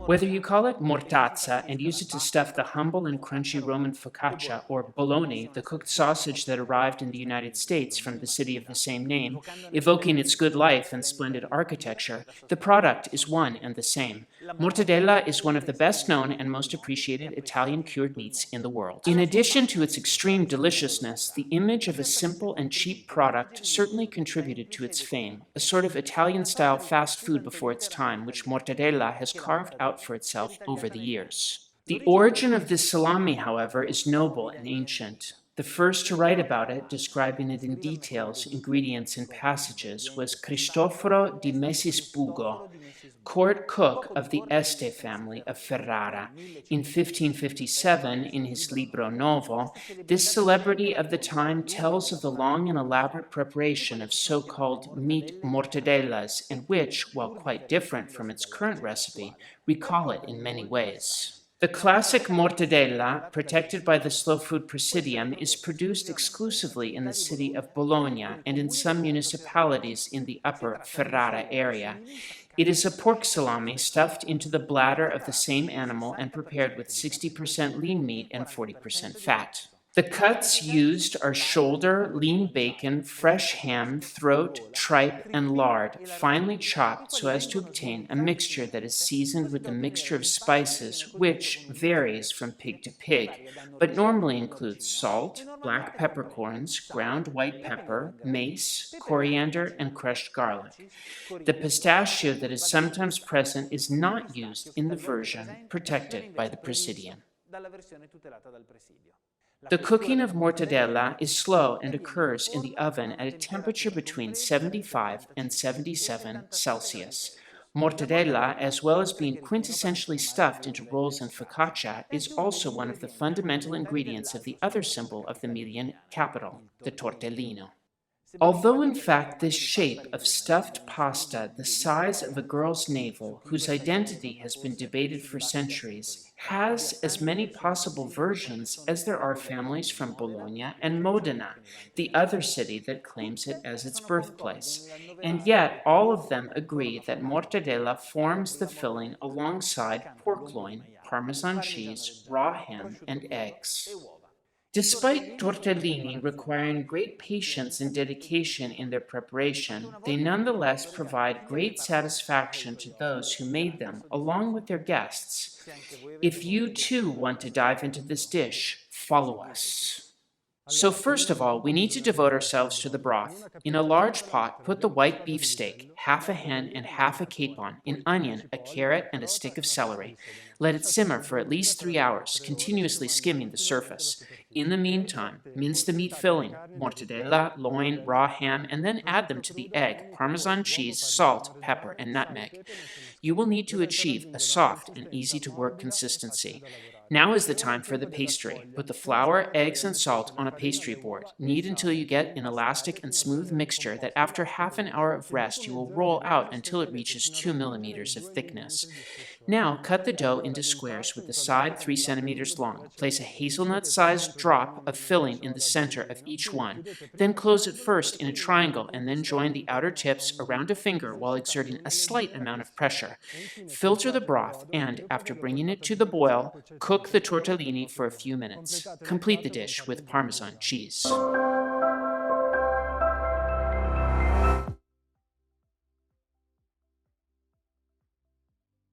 Whether you call it mortazza and use it to stuff the humble and crunchy Roman focaccia, or bologna, the cooked sausage that arrived in the United States from the city of the same name, evoking its good life and splendid architecture, the product is one and the same. Mortadella is one of the best known and most appreciated Italian cured meats in the world. In addition to its extreme deliciousness, the image of a simple and cheap product certainly contributed to its fame, a sort of Italian-style fast food before its time, which mortadella has carved out for itself over the years. The origin of this salami, however, is noble and ancient. The first to write about it, describing it in details, ingredients, and passages, was Cristoforo di Messisbugo, court cook of the Este family of Ferrara. In 1557, in his Libro Novo, this celebrity of the time tells of the long and elaborate preparation of so-called meat mortadellas, in which, while quite different from its current recipe, recall it in many ways. The classic mortadella, protected by the Slow Food Presidium, is produced exclusively in the city of Bologna and in some municipalities in the upper Ferrara area. It is a pork salami stuffed into the bladder of the same animal and prepared with 60% lean meat and 40% fat. The cuts used are shoulder, lean bacon, fresh ham, throat, tripe, and lard, finely chopped so as to obtain a mixture that is seasoned with a mixture of spices which varies from pig to pig, but normally includes salt, black peppercorns, ground white pepper, mace, coriander, and crushed garlic. The pistachio that is sometimes present is not used in the version protected by the Presidium. The cooking of mortadella is slow and occurs in the oven at a temperature between 75 and 77 Celsius. Mortadella, as well as being quintessentially stuffed into rolls and focaccia, is also one of the fundamental ingredients of the other symbol of the Emilian capital, the tortellino. Although in fact this shape of stuffed pasta the size of a girl's navel, whose identity has been debated for centuries, has as many possible versions as there are families from Bologna and Modena, the other city that claims it as its birthplace. And yet all of them agree that mortadella forms the filling alongside pork loin, Parmesan cheese, raw ham, and eggs. Despite tortellini requiring great patience and dedication in their preparation, they nonetheless provide great satisfaction to those who made them, along with their guests. If you too want to dive into this dish, follow us. So first of all, we need to devote ourselves to the broth. In a large pot, put the white beefsteak, half a hen and half a capon, an onion, a carrot, and a stick of celery. Let it simmer for at least 3 hours, continuously skimming the surface. In the meantime, mince the meat filling, mortadella, loin, raw ham, and then add them to the egg, Parmesan cheese, salt, pepper, and nutmeg. You will need to achieve a soft and easy-to-work consistency. Now is the time for the pastry. Put the flour, eggs, and salt on a pastry board. Knead until you get an elastic and smooth mixture that after half an hour of rest you will roll out until it reaches 2 millimeters of thickness. Now cut the dough into squares with the side 3 centimeters long. Place a hazelnut-sized drop of filling in the center of each one. Then close it first in a triangle and then join the outer tips around a finger while exerting a slight amount of pressure. Filter the broth and, after bringing it to the boil, cook the tortellini for a few minutes. Complete the dish with Parmesan cheese.